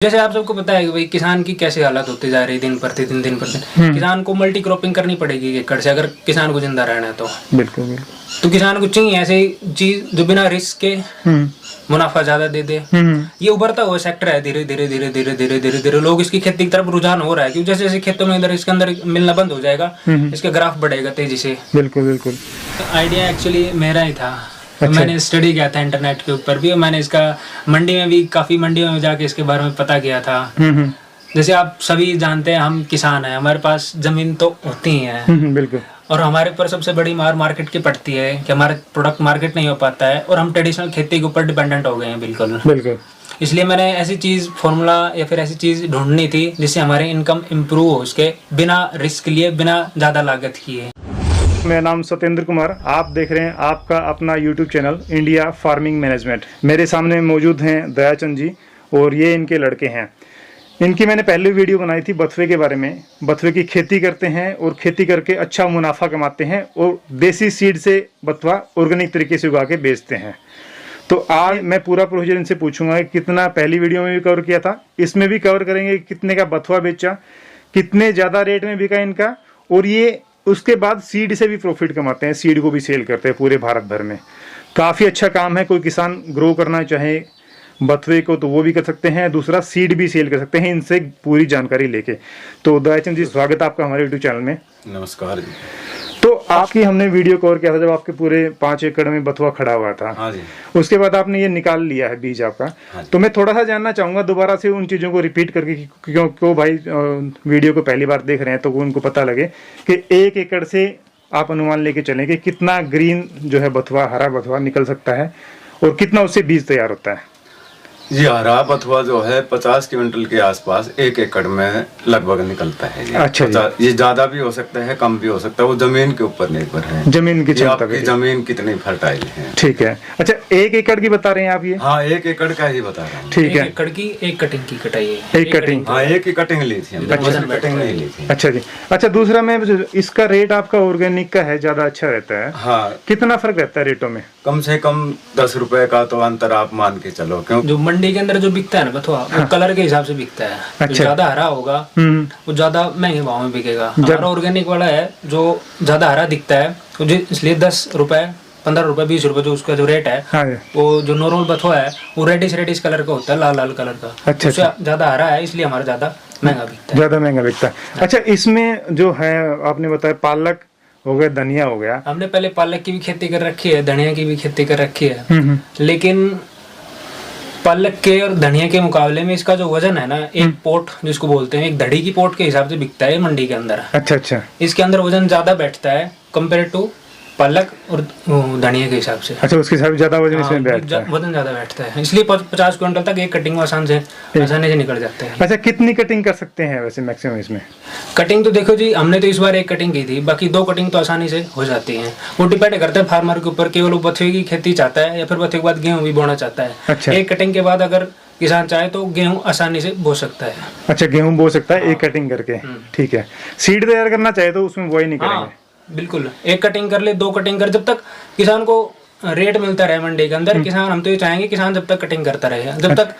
जैसे आप सबको पता है कि भाई किसान की कैसे हालत होती जा रही है दिन प्रतिदिन किसान को मल्टी क्रॉपिंग करनी पड़ेगी एकड़ से, अगर किसान को जिंदा रहना है तो बिल्कुल बिल्कुल। तो किसान को चाहिए ऐसी चीज जो बिना रिस्क के मुनाफा ज्यादा दे दे। ये उभरता हुआ सेक्टर है, धीरे धीरे धीरे धीरे धीरे धीरे धीरे लोग इसकी खेती की तरफ रुझान हो रहा है, क्योंकि जैसे जैसे खेतों में इधर इसके अंदर मिलना बंद हो जाएगा इसका ग्राफ बढ़ेगा तेजी से। बिल्कुल बिल्कुल। आइडिया एक्चुअली मेरा ही था। तो मैंने स्टडी किया था इंटरनेट के ऊपर भी, और मैंने इसका मंडी में भी काफ़ी मंडियों में जाके इसके बारे में पता किया था। जैसे आप सभी जानते हैं हम किसान हैं, हमारे पास ज़मीन तो होती ही है बिल्कुल। और हमारे ऊपर सबसे बड़ी मार मार्केट की पड़ती है कि हमारा प्रोडक्ट मार्केट नहीं हो पाता है और हम ट्रेडिशनल खेती के ऊपर डिपेंडेंट हो गए हैं। बिल्कुल बिल्कुल। इसलिए मैंने ऐसी चीज़ फार्मूला या फिर ऐसी चीज़ ढूंढनी थी जिससे हमारी इनकम इम्प्रूव हो, उसके बिना रिस्क लिए, बिना ज़्यादा लागत किए। मेरा नाम सत्येंद्र कुमार, आप देख रहे हैं आपका अपना YouTube channel India farming management. मेरे सामने मौजूद हैं दयाचंद जी और ये इनके लड़के हैं। इनकी मैंने पहले वीडियो बनाई थी बथुए के बारे में। बथुए की खेती करते हैं और खेती करके अच्छा मुनाफा कमाते हैं और देसी सीड से बथुआ ऑर्गेनिक तरीके से उगा के बेचते हैं। तो आज मैं पूरा प्रोसीजर इनसे पूछूंगा कि कितना पहली वीडियो में भी कवर किया था, इसमें भी कवर करेंगे कितने का बथुआ बेचा, कितने ज़्यादा रेट में बिका इनका, और ये उसके बाद सीड से भी प्रॉफिट कमाते हैं, सीड को भी सेल करते हैं पूरे भारत भर में। काफ़ी अच्छा काम है, कोई किसान ग्रो करना चाहे बथुए को तो वो भी कर सकते हैं, दूसरा सीड भी सेल कर सकते हैं इनसे पूरी जानकारी लेके। तो दयाचंद जी, स्वागत है आपका हमारे यूट्यूब चैनल में। नमस्कार जी। तो आपकी हमने वीडियो कवर किया था जब आपके पूरे 5 एकड़ में बथुआ खड़ा हुआ था। हाँ जी। उसके बाद आपने ये निकाल लिया है बीज आपका। हाँ, तो मैं थोड़ा सा जानना चाहूंगा दोबारा से उन चीज़ों को रिपीट करके, क्यों भाई वीडियो को पहली बार देख रहे हैं तो उनको पता लगे कि 1 एकड़ से आप अनुमान लेके चलें कि कितना ग्रीन जो है बथुआ, हरा बथुआ निकल सकता है और कितना उससे बीज तैयार होता है। जी, हरा बथुआ जो है 50 क्विंटल के आसपास 1 एकड़ में लगभग निकलता है जी। अच्छा ये ज्यादा भी हो सकता है, कम भी हो सकता है, वो जमीन के ऊपर निर्भर है, जमीन की क्षमता पे। जमीन कितनी फर्टाइल है। ठीक है। अच्छा, 1 एकड़ की बता रहे हैं आप ये? हाँ, 1 एकड़ का ही बता रहा हूँ। ठीक है। 1 एकड़ की 1 कटिंग की कटाई है। 1 कटिंग। हाँ, 1 ही कटिंग ली थी हमने। अच्छा, कटिंग नहीं ली थी। अच्छा जी। अच्छा, दूसरा मैं इसका रेट आपका ऑर्गेनिक का है, ज्यादा अच्छा रहता है। हाँ, कितना फर्क रहता है रेटों में? कम से कम 10 रुपए का तो अंतर आप मान के चलो। क्यों? जो मंडी के अंदर जो बिकता है ना बथुआ, वो कलर के हिसाब से बिकता है। अच्छा। जो ज्यादा हरा होगा वो ज्यादा महंगे भाव में बिकेगा। हमारा ऑर्गेनिक वाला है जो ज्यादा हरा दिखता है, तो इसलिए 10 रुपए, 15 रुपए, 20 रुपए जो उसका जो रेट है। हाँ, वो जो नॉर्मल बथुआ है वो रेडिश कलर का होता है, लाल लाल कलर का। अच्छा, उससे ज्यादा हरा है इसलिए हमारा ज्यादा महंगा बिकता है। ज्यादा महंगा बिकता है। अच्छा, इसमें जो है आपने बताया पालक हो गया, धनिया हो गया। हमने पहले पालक की भी खेती कर रखी है, धनिया की भी खेती कर रखी है, लेकिन पालक के और धनिया के मुकाबले में इसका जो वजन है ना, एक पोट जिसको बोलते हैं, एक धड़ी की पोट के हिसाब से बिकता है मंडी के अंदर। अच्छा अच्छा। इसके अंदर वजन ज्यादा बैठता है कंपेयर टू पालक और धनिया के हिसाब से। अच्छा, उसके हिसाब से ज्यादा वजन इसमें बैठता है। वजन ज्यादा बैठता है, इसलिए 50 क्विंटल तक एक कटिंग आसानी से निकल जाते हैं। अच्छा, कितनी कटिंग कर सकते हैं वैसे मैक्सिमम इसमें? कटिंग तो देखो जी, हमने तो इस बार 1 कटिंग की थी, बाकी 2 कटिंग तो आसानी से हो जाती हैं। वो डिपेंड करता है फार्मर के ऊपर, केवल बथुए की खेती चाहता है या फिर बथुए के बाद गेहूं भी बोना चाहता है। अच्छा। 1 कटिंग के बाद अगर किसान चाहे तो गेहूं आसानी से बो सकता है। अच्छा, गेहूं बो सकता है 1 कटिंग करके। ठीक है। सीड तैयार करना चाहे तो उसमें वही नहीं करेंगे? बिल्कुल, 1 कटिंग कर ले, 2 कटिंग कर, जब तक किसान को रेट मिलता रहे मंडी के अंदर। किसान, हम तो ये चाहेंगे किसान जब तक कटिंग करता रहे, जब तक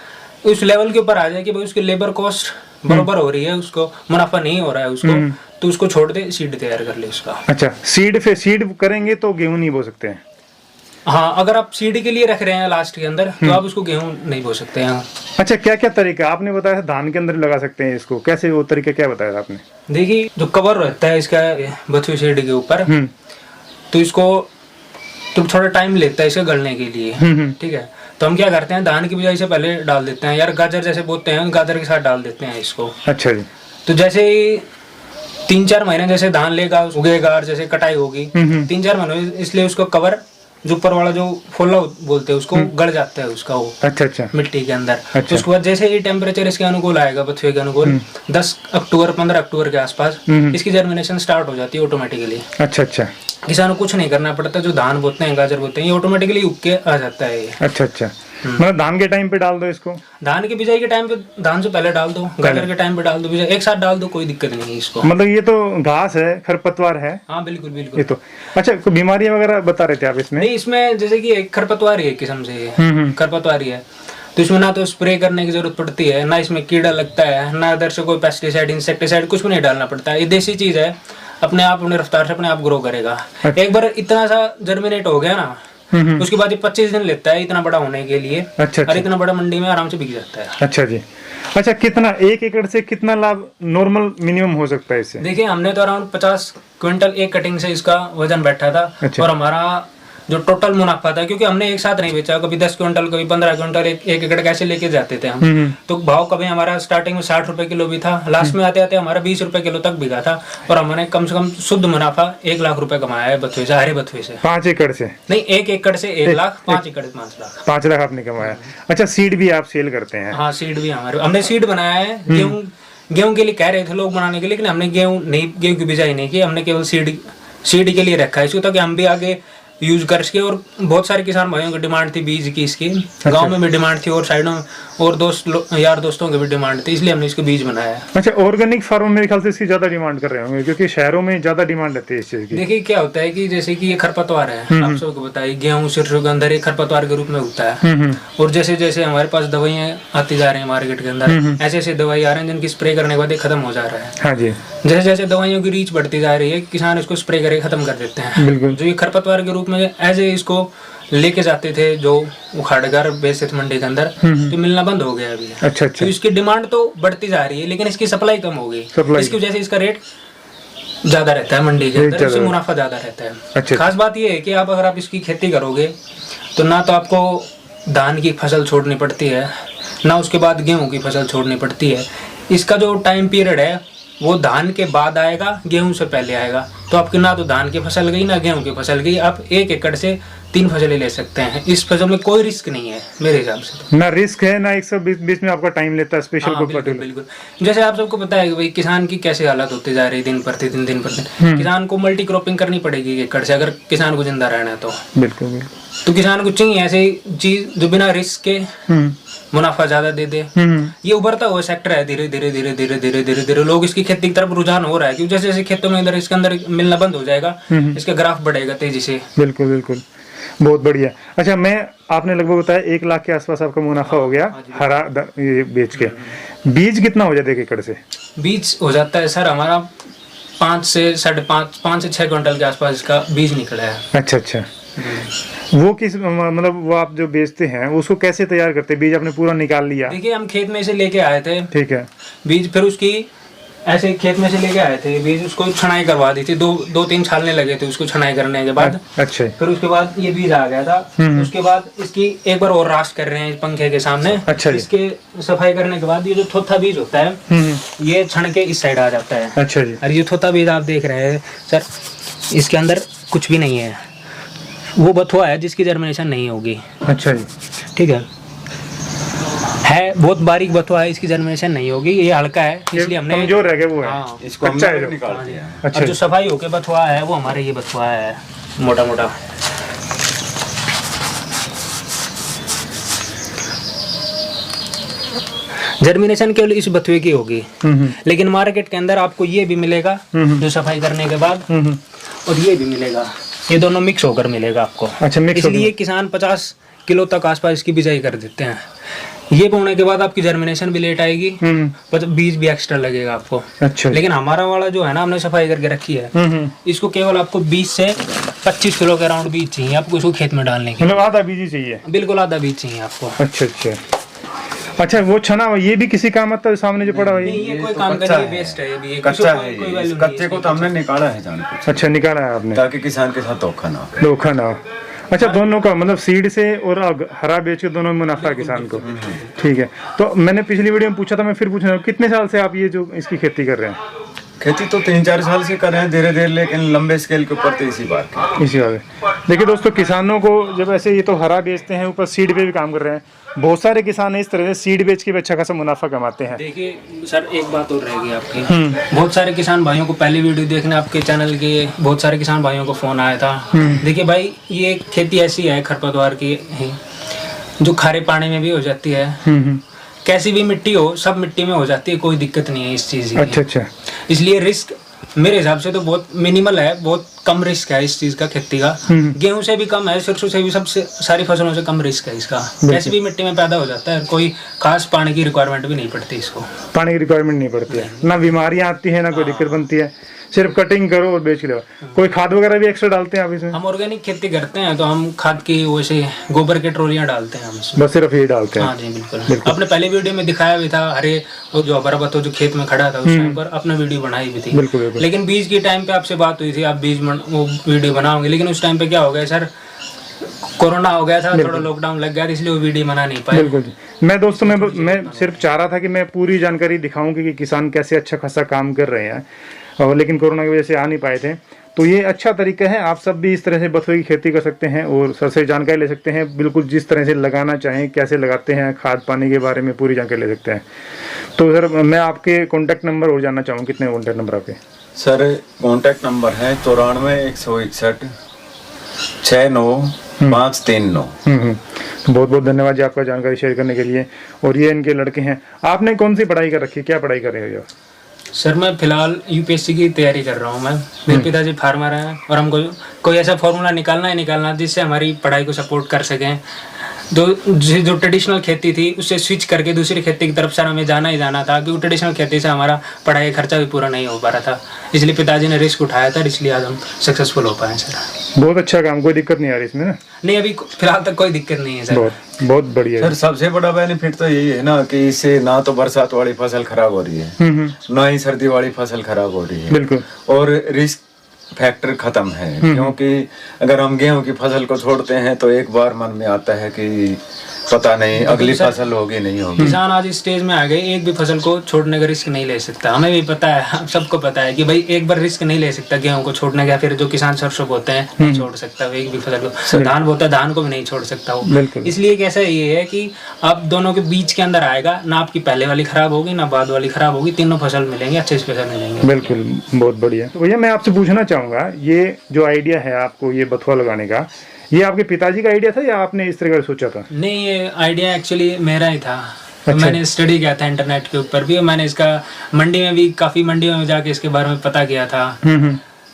उस लेवल के ऊपर आ जाए कि भाई उसकी लेबर कॉस्ट बराबर हो रही है, उसको मुनाफा नहीं हो रहा है उसको, तो उसको छोड़ दे, सीड तैयार कर ले उसका। अच्छा, सीड करेंगे तो गेहूं नहीं बो सकते हैं? हाँ, अगर आप सीडी के लिए रख रहे हैं लास्ट के अंदर तो आप उसको गेहूं नहीं बो सकते हैं। अच्छा, क्या क्या तरीका आपने बताया? धान के अंदर लगा सकते हैं इसको, कैसे वो तरीका क्या बताया था आपने? देखिए, जो कवर रहता है इसका बथुए सीड के ऊपर, तो इसको तो थोड़ा टाइम लेता है इसके गलने के लिए। ठीक है, तो हम क्या करते हैं, धान की बिजाई से पहले डाल देते हैं, यार गाजर जैसे बोते हैं गाजर के साथ डाल देते हैं इसको। अच्छा जी। तो जैसे ही 3-4 महीने जैसे धान लेगा, उगेगा और जैसे कटाई होगी 3-4 महीने, इसलिए उसको कवर जो ऊपर वाला जो फोला बोलते हैं उसको गड़ जाता है उसका वो। अच्छा। मिट्टी के अंदर। तो उसके बाद जैसे ही टेम्परेचर इसके अनुकूल आएगा, बथुए के अनुकूल, 10 अक्टूबर 15 अक्टूबर के आसपास इसकी जर्मिनेशन स्टार्ट हो जाती है ऑटोमेटिकली। अच्छा। किसान को कुछ नहीं करना पड़ता, जो धान बोते हैं गाजर बोते हैं ये ऑटोमेटिकली उग के आ जाता है ये। अच्छा। मतलब धान के टाइम पे डाल दो इसको? धान की बिजाई के टाइम पे, धान से पहले डाल दो, गाजर के टाइम पे डाल दो, एक साथ डाल दो, कोई दिक्कत नहीं है इसको। मतलब ये तो घास है, खरपतवार है। हाँ, बिल्कुल बिल्कुल। ये तो अच्छा, बीमारियां वगैरह बता रहे थे आप इसमें? नहीं, इसमें जैसे कि एक खरपतवार ही है, किस्म से खरपतवार ही है, तो इसमें ना तो स्प्रे करने की जरूरत पड़ती है, ना इसमें कीड़ा लगता है, ना इधर से कोई पेस्टिसाइड इंसेक्टिसाइड कुछ भी नहीं डालना पड़ता है। ये देसी चीज है, अपने आप अपने रफ्तार से अपने आप ग्रो करेगा। एक बार इतना सा जर्मिनेट हो गया ना, उसके बाद ये 25 दिन लेता है इतना बड़ा होने के लिए। अच्छा, और इतना बड़ा मंडी में आराम से बिक जाता है। अच्छा जी। अच्छा, कितना 1 एकड़ से कितना लाभ नॉर्मल मिनिमम हो सकता है इससे? देखिए हमने तो अराउंड 50 क्विंटल एक कटिंग से इसका वजन बैठा था। अच्छा। और हमारा जो टोटल मुनाफा था, क्योंकि हमने एक साथ नहीं बेचा, कभी 10 क्विंटल कभी 15 क्विंटल एक एकड़ कैसे लेके जाते थे हम। तो भाव कभी हमारा स्टार्टिंग में 60 रुपए किलो भी था, लास्ट में आते आते हमारा 20 रुपए किलो तक बिका था। और हमने कम से कम शुद्ध मुनाफा 1 लाख रुपए कमाया है बथुए से, हरे बथुए से। 5 एकड़ से नहीं, 1 एकड़ से 1 लाख, 5 एकड़ से 5 लाख। 5 लाख आपने कमाया। अच्छा, सीड भी आप सेल करते हैं? हाँ, सीड भी हमारे, हमने सीड बनाया है। गेहूं के लिए कह रहे थे लोग बनाने के लिए, लेकिन हमने गेहूं की बिजाई नहीं की, हमने केवल सीड के लिए रखा है इसको, ताकि हम भी आगे यूज कर सके। और बहुत सारे किसान भाइयों की डिमांड थी बीज की इसकी, गांव में भी डिमांड थी और साइडों और यार दोस्तों की भी डिमांड थी, इसलिए हमने इसको बीज बनाया है। अच्छा, ऑर्गेनिक फार्म मेरे ख्याल से इसकी ज्यादा डिमांड कर रहे होंगे, क्योंकि शहरों में ज्यादा डिमांड रहती है इस चीज की। देखिए क्या होता है कि जैसे कि ये खरपतवार है, आप सबको बताइए, गेहूं सरसों के अंदर एक खरपतवार के रूप में उगता है। और जैसे जैसे हमारे पास दवाइयाँ आती जा रही है मार्केट के अंदर, ऐसे ऐसे दवाई आ रहे हैं जिनकी स्प्रे करने के बाद ये खत्म हो जा रहा है। हाँ जी। जैसे जैसे दवाइयों की रीच बढ़ती जा रही है, किसान इसको स्प्रे करके खत्म कर देते हैं। बिल्कुल। जो ये खरपतवार के रूप में एज ए इसको लेके जाते थे, जो उखाड़कर बेचते थे मंडी के अंदर, तो मिलना बंद हो गया अभी। अच्छा। तो इसकी डिमांड तो बढ़ती जा रही है, लेकिन इसकी सप्लाई कम हो गई। इसकी वजह से इसका रेट ज्यादा रहता है मंडी के अंदर, इससे मुनाफा ज्यादा रहता है। अच्छा। खास बात ये है कि अगर आप इसकी खेती करोगे तो ना तो आपको धान की फसल छोड़नी पड़ती है, ना उसके बाद गेहूं की फसल छोड़नी पड़ती है। इसका जो टाइम पीरियड है वो धान के बाद आएगा, गेहूं से पहले आएगा। तो आपकी ना तो धान की फसल गई, ना गेहूं की फसल गई। आप 1 एकड़ से 3 फसलें ले सकते हैं। इस फसल में कोई रिस्क नहीं है मेरे हिसाब से। ना रिस्क है, ना 120 में आपका टाइम लेता है स्पेशल। हाँ, बिल्कुल। जैसे आप सबको पता है कि भाई किसान की कैसे हालत होती जा रही है दिन प्रतिदिन। किसान को मल्टी क्रॉपिंग करनी पड़ेगी 1 एकड़ से, अगर किसान को जिंदा रहना है तो। बिल्कुल। तो किसान को चाहिए ऐसी चीज जो बिना रिस्क के मुनाफा ज्यादा दे दे। ये उभरता हुआ सेक्टर है, धीरे धीरे लोग इसकी खेती की तरफ रुझान हो रहा है, क्योंकि जैसे जैसे खेतों में इसके अंदर मिलना बंद हो जाएगा, इसका ग्राफ बढ़ेगा तेजी से। बिल्कुल, बहुत बढ़िया। अच्छा, आपने लगभग बताया 1 लाख के आसपास आपका मुनाफा हो गया हरा ये बेच के। बीज कितना हो जाता है 1 एकड़ से? बीज हो जाता है सर हमारा 5 से 6 क्विंटल के आसपास इसका बीज निकला है। अच्छा। वो किस मतलब वो आप जो बेचते हैं उसको कैसे तैयार करते हैं? बीज आपने पूरा निकाल लिया? देखिए हम खेत में से लेके आए थे, ठीक है, बीज, फिर उसकी ऐसे खेत में से लेके आए थे बीज, उसको छनाई करवा दी थी, 2-3 छालने लगे थे उसको छनाई करने के बाद। अच्छा। फिर उसके बाद ये बीज आ गया था। उसके बाद इसकी एक बार और रास्ट कर रहे हैं पंखे के सामने। अच्छा। इसके सफाई करने के बाद ये जो थोथा बीज होता है ये छण के इस साइड आ जाता है। अच्छा जी। और ये थोथा बीज आप देख रहे हैं सर, इसके अंदर कुछ भी नहीं है, वो बथुआ है जिसकी जर्मिनेशन नहीं होगी। अच्छा जी, ठीक है बहुत बारीक बथुआ है, इसकी जर्मिनेशन नहीं होगी, ये हल्का है इसलिए हमने कमजोर रह गया वो है। हाँ, इसको अच्छा है निकाल दिया। अच्छा, जो सफाई होके बथुआ है वो हमारे ये बथुआ है मोटा मोटा। जर्मिनेशन केवल इस बथुए की होगी, लेकिन मार्केट के अंदर आपको ये भी मिलेगा जो सफाई करने के बाद, और ये भी मिलेगा, ये दोनों मिक्स होकर मिलेगा आपको। अच्छा, मिक्स। इसलिए किसान 50 किलो तक आसपास इसकी बिजाई कर देते हैं। ये बोने के बाद आपकी जर्मिनेशन भी लेट आएगी, पर बीज भी एक्स्ट्रा लगेगा आपको। अच्छा। लेकिन हमारा वाला जो है ना, हमने सफाई करके रखी है, इसको केवल आपको 20 से 25 किलो के अराउंड बीज चाहिए आपको इसको खेत में डालने के। मतलब आधा बीज ही चाहिए? बिल्कुल आधा बीज चाहिए आपको। अच्छा, वो छना ये भी किसी काम आता है? सामने जो पड़ा है ये कोई काम का नहीं, वेस्ट है, ये भी कच्चा है। कच्चे को तो हमने निकाला है जान। अच्छा, निकाला है आपने, ताकि किसान के साथ धोखा ना हो। अच्छा, दोनों का मतलब सीड से और हरा बेच के दोनों में मुनाफा किसान को। ठीक है, तो मैंने पिछली वीडियो में पूछा था, मैं फिर पूछ रहा हूँ, कितने साल से आप ये जो इसकी खेती कर रहे हैं? खेती तो 3-4 साल से कर रहे हैं धीरे धीरे, लेकिन लंबे स्केल के ऊपर तो इसी बात। देखिए दोस्तों, किसानों को जब ऐसे ये तो हरा बेचते हैं, ऊपर सीड पे भी काम कर रहे हैं। बहुत सारे किसान इस तरह से सीड बेच के भी अच्छा खासा मुनाफा कमाते हैं। देखिए सर, एक बात और रहेगी आपकी, बहुत सारे किसान भाइयों को पहली वीडियो देखने आपके चैनल के बहुत सारे किसान भाइयों को फोन आया था। देखिए भाई, ये खेती ऐसी है खरपतवार की जो खारे पानी में भी हो जाती है, कैसी भी मिट्टी हो, सब मिट्टी में हो जाती है, कोई दिक्कत नहीं है इस चीज की। अच्छा। इसलिए रिस्क मेरे हिसाब से तो बहुत मिनिमल है, बहुत कम रिस्क है इस चीज का, खेती का। गेहूं से भी कम है, सरसों से भी, सबसे सारी फसलों से कम रिस्क है इसका। कैसी भी मिट्टी में पैदा हो जाता है, कोई खास पानी की रिक्वायरमेंट भी नहीं पड़ती इसको। पानी की रिक्वायरमेंट नहीं पड़ती है, ना बीमारियां आती है, ना कोई दिक्कत बनती है, सिर्फ कटिंग करो और बेच लो। कोई खाद वगैरह भी एक्स्ट्रा डालते हैं आप इसमें? हम ऑर्गेनिक खेती करते हैं तो हम खाद की वैसे गोबर की ट्रॉलियां डालते हैं हम इसमें। बस सिर्फ ये डालते हैं? हाँ जी बिल्कुल। अपने पहले वीडियो में दिखाया भी था, हरे वो जो हमारा बतो जो खेत में खड़ा था उस टाइम पर अपना वीडियो बनाई भी थी। बिल्कुल बिल्कुल। लेकिन बीज के टाइम पे आपसे बात हुई थी, आप बीज वो वीडियो बनाओगे, लेकिन उस टाइम पे क्या हो गया सर, कोरोना हो गया था, थोड़ा लॉकडाउन लग गया था, इसलिए वो वीडियो बना नहीं पाए। बिल्कुल जी। मैं दोस्तों मैं सिर्फ चाह रहा था कि मैं पूरी जानकारी दिखाऊं कि किसान कैसे अच्छा खासा काम कर रहे हैं, और लेकिन कोरोना की वजह से आ नहीं पाए थे। तो ये अच्छा तरीका है, आप सब भी इस तरह से बथुए की खेती कर सकते हैं और सर से जानकारी ले सकते हैं, बिल्कुल जिस तरह से लगाना चाहें, कैसे लगाते हैं, खाद पानी के बारे में पूरी जानकारी ले सकते हैं। तो सर मैं आपके कॉन्टैक्ट नंबर और जानना चाहूँ, कितने कॉन्टैक्ट नंबर आपके? सर कॉन्टैक्ट नंबर है 94 161 69539। बहुत बहुत धन्यवाद जी आपका जानकारी शेयर करने के लिए। और ये इनके लड़के हैं। आपने कौन सी पढ़ाई कर रखी है, क्या पढ़ाई कर रहे हो? सर मैं फिलहाल यूपीएससी की तैयारी कर रहा हूँ। मैं, मेरे पिताजी फार्मर हैं और हमको कोई ऐसा फॉर्मूला निकालना है जिससे हमारी पढ़ाई को सपोर्ट कर सकें। जो ट्रेडिशनल खेती थी उससे स्विच करके दूसरी खेती की तरफ सर हमें जाना ही जाना था, क्योंकि ट्रेडिशनल खेती से हमारा पढ़ाई खर्चा भी पूरा नहीं हो पा रहा था। इसलिए पिताजी ने रिस्क उठाया था, इसलिए आज हम सक्सेसफुल हो पाए सर। बहुत अच्छा काम, कोई दिक्कत नहीं आ रही इसमें ना? नहीं, अभी फिलहाल तक कोई दिक्कत नहीं है सर। बहुत बढ़िया सर सबसे बड़ा बेनिफिट तो यही है ना कि इससे ना तो बरसात वाली फसल खराब हो रही है, ना ही सर्दी वाली फसल खराब हो रही है। बिल्कुल। और रिस्क फैक्टर खत्म है, क्योंकि अगर हम गेहूं की फसल को छोड़ते हैं तो एक बार मन में आता है कि पता नहीं अगली फसल होगी नहीं होगी। किसान आज इस स्टेज में आ गए, एक भी फसल को छोड़ने का रिस्क नहीं ले सकता। हमें भी पता है, हम सबको पता है कि भाई एक बार रिस्क नहीं ले सकता गेहूं को छोड़ने का। फिर जो किसान सरसों बोते हैं नहीं छोड़ सकता वो एक भी फसल को, धान बोता है धान को भी नहीं छोड़ सकता वो। इसलिए कैसा ये है कि आप दोनों के बीच के अंदर आएगा ना, आपकी पहले वाली खराब होगी ना बाद वाली खराब होगी, तीनों फसल मिलेंगे, अच्छे फसल मिलेंगे। बिल्कुल, बहुत बढ़िया। तो भैया मैं आपसे पूछना चाहूंगा, ये जो आइडिया है आपको ये बथुआ लगाने का, ये आपके पिताजी का आइडिया था या आपने इस तरह का सोचा था? नहीं, ये आइडिया एक्चुअली मेरा ही था। अच्छा। मैंने स्टडी किया था इंटरनेट के ऊपर भी, मैंने इसका मंडी में भी काफ़ी मंडियों में जाके इसके बारे में पता किया था।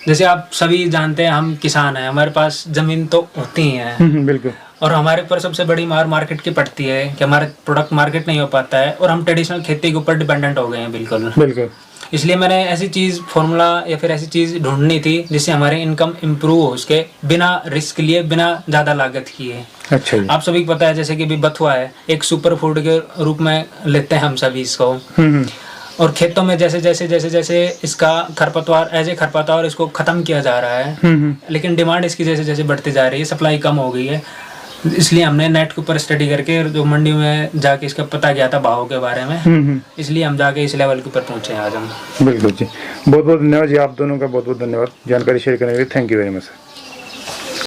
जैसे आप सभी जानते हैं हम किसान हैं, हमारे पास ज़मीन तो होती ही है। बिल्कुल। और हमारे ऊपर सबसे बड़ी मार मार्केट की पड़ती है कि हमारा प्रोडक्ट मार्केट नहीं हो पाता है और हम ट्रेडिशनल खेती के ऊपर डिपेंडेंट हो गए हैं। बिल्कुल बिल्कुल। इसलिए मैंने ऐसी चीज़ फॉर्मूला या फिर ऐसी चीज़ ढूंढनी थी जिससे हमारी इनकम इम्प्रूव हो, उसके बिना रिस्क लिए, बिना ज़्यादा लागत किए। अच्छा जी। आप सभी को पता है जैसे कि भी बथुआ है, एक सुपर फूड के रूप में लेते हैं हम सभी इसको। और खेतों में जैसे जैसे जैसे जैसे इसका खरपतवार खरपतवार इसको खत्म किया जा रहा है, लेकिन डिमांड इसकी जैसे जैसे बढ़ती जा रही है, सप्लाई कम हो गई है। इसलिए हमने नेट के ऊपर स्टडी करके जो मंडी में जाके इसका पता किया था भाव के बारे में, इसलिए हम जाके इस लेवल के ऊपर पहुंचे आज हम। बिल्कुल जी, बहुत बहुत धन्यवाद जी, आप दोनों का बहुत बहुत धन्यवाद जानकारी शेयर करने के लिए। Thank you very much sir.